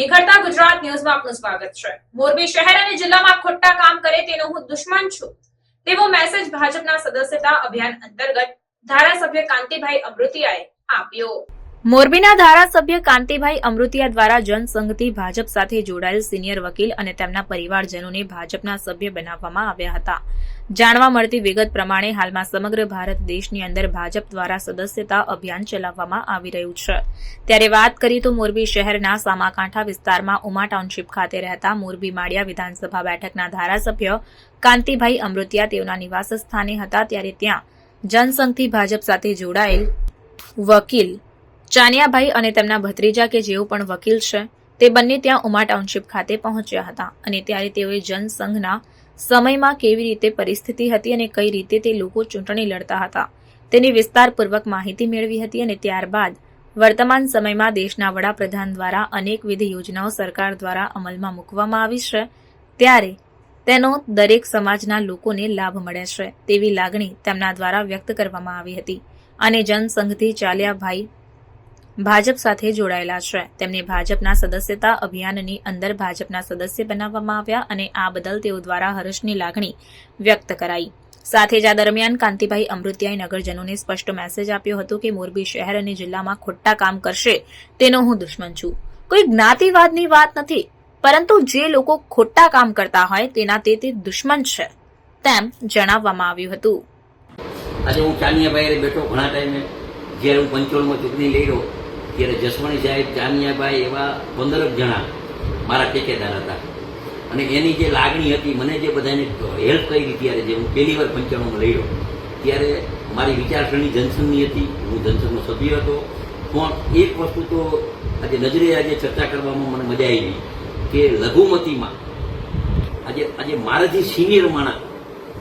નિખરતા ગુજરાત ન્યૂઝમાં આપનું સ્વાગત છે। મોરબી શહેર અને જિલ્લામાં ખોટા કામ કરે તેનો હું દુશ્મન છું તેવો મેસેજ ભાજપના સદસ્યતા અભિયાન અંતર્ગત ધારાસભ્ય કાંતિભાઈ અમૃતિયાએ આપ્યો। મોરબીના ધારાસભ્ય કાંતિભાઈ અમૃતિયા દ્વારા જનસંઘથી ભાજપ સાથે જોડાયેલ સિનિયર વકીલ અને તેમના પરિવારજનોને ભાજપના સભ્ય બનાવવામાં આવ્યા હતા। જાણવા મળતી વિગત પ્રમાણે હાલમાં સમગ્ર ભારત દેશની અંદર ભાજપ દ્વારા સદસ્યતા અભિયાન ચલાવવામાં આવી રહ્યું છે। ત્યારે વાત કરીએ તો મોરબી શહેરના સામાકાંઠા વિસ્તારમાં ઉમા ટાઉનશીપ ખાતે રહેતા મોરબી માળિયા વિધાનસભા બેઠકના ધારાસભ્ય કાંતિભાઈ અમૃતિયા તેઓના નિવાસ સ્થાને હતા। ત્યારે ત્યાં જનસંઘથી ભાજપ સાથે જોડાયેલ વકીલ ચાનિયાભાઈ અને તેમના ભત્રીજા કે જેઓ પણ વકીલ છે તે બંને ત્યાં ઉમા ટાઉનશીપ ખાતે પહોંચ્યા હતા અને ત્યારે તેઓએ જનસંઘના સમયમાં કેવી રીતે પરિસ્થિતિ હતી અને કઈ રીતે તે લોકો ચૂંટણી લડતા હતા તેની વિસ્તારપૂર્વક માહિતી મેળવી હતી અને ત્યારબાદ વર્તમાન સમયમાં દેશના વડાપ્રધાન દ્વારા અનેકવિધ યોજનાઓ સરકાર દ્વારા અમલમાં મૂકવામાં આવી છે ત્યારે તેનો દરેક સમાજના લોકોને લાભ મળે છે તેવી લાગણી તેમના દ્વારા વ્યક્ત કરવામાં આવી હતી અને જનસંઘથી ચાલિયાભાઈ ભાજપ સાથે જોડાયેલા છે। તેમને ભાજપના સદસ્યતા અભિયાનની અંદર ભાજપના સદસ્ય બનાવવામાં આવ્યા અને આ બદલ તેઓ દ્વારા હર્ષની લાગણી વ્યક્ત કરાઈ। સાથે જ આ દરમિયાન કાંતિભાઈ અમૃતિયાએ નગરજનોને સ્પષ્ટ મેસેજ આપ્યો હતો કે મોરબી શહેર અને જિલ્લામાં ખોટા કામ કરશે તેનો હું દુશ્મન છું। કોઈ જ્ઞાતિવાદની વાત નથી, પરંતુ જે લોકો ખોટા કામ કરતા હોય તેના તે દુશ્મન છે તેમ જણાવવામાં આવ્યું હતું। આજે હું ચાનિયાભાઈ બેઠો ઘણા ટાઈમે જ્યારે હું પંચોળમાં ચૂંટણી લઈ રહ્યો ત્યારે જસવણી સાહેબ ચાનિયાભાઈ એવા 15 જણા મારા ટેકેદાર હતા અને એની જે લાગણી હતી મને જે બધાને હેલ્પ કરી ત્યારે જે હું પહેલી વાર પંચાણુંમાં લઈ રહ્યો ત્યારે મારી વિચારસરણી જનસંઘની હતી, હું જનસંઘનો સભ્ય હતો। પણ એક વસ્તુ તો આજે નજરે આજે ચર્ચા કરવામાં મને મજા આવી કે લઘુમતીમાં આજે મારાથી સિનિયર માણસ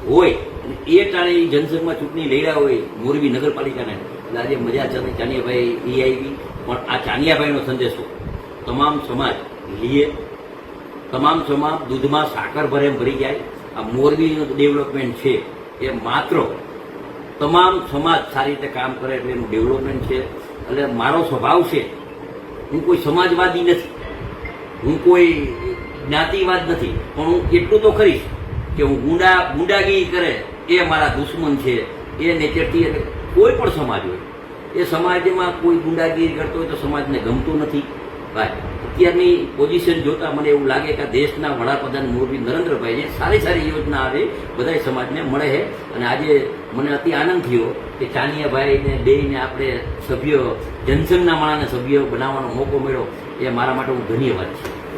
હોય અને એ ટાણે જનસંઘમાં ચૂંટણી લઈ રહ્યા હોય મોરબી નગરપાલિકાને એટલે આજે મજા ચાનિયાભાઈ એ આવી। પણ આ ચાનિયાભાઈનો સંદેશો તમામ સમાજ લીએ, તમામ સમાજ દૂધમાં સાકર ભરે એમ ભરી જાય। આ મોરબીનું ડેવલપમેન્ટ છે એ માત્ર તમામ સમાજ સારી રીતે કામ કરે એટલે એનું ડેવલપમેન્ટ છે। એટલે મારો સ્વભાવ છે, હું કોઈ સમાજવાદી નથી, હું કોઈ જ્ઞાતિવાદ નથી, પણ હું એટલું તો ખરીશ કે હું ગુંડાગીરી કરે એ મારા દુશ્મન છે। એ નેચરથી એટલે કોઈ પણ સમાજ હોય એ સમાજમાં કોઈ ગુંડાગીરી કરતો હોય તો સમાજને ગમતું નથી ભાઈ। અત્યારની પોઝિશન જોતા મને એવું લાગે કે દેશના વડાપ્રધાન મોરબી નરેન્દ્રભાઈ જે સારી સારી યોજના આવે બધા સમાજને મળે છે અને આજે મને અતિ આનંદ થયો કે ચાનિયાભાઈને બેને આપણે સભ્ય જનસંઘના માણસને સભ્ય બનાવવાનો મોકો મળ્યો એ મારા માટે હું ધન્યવાદ છે।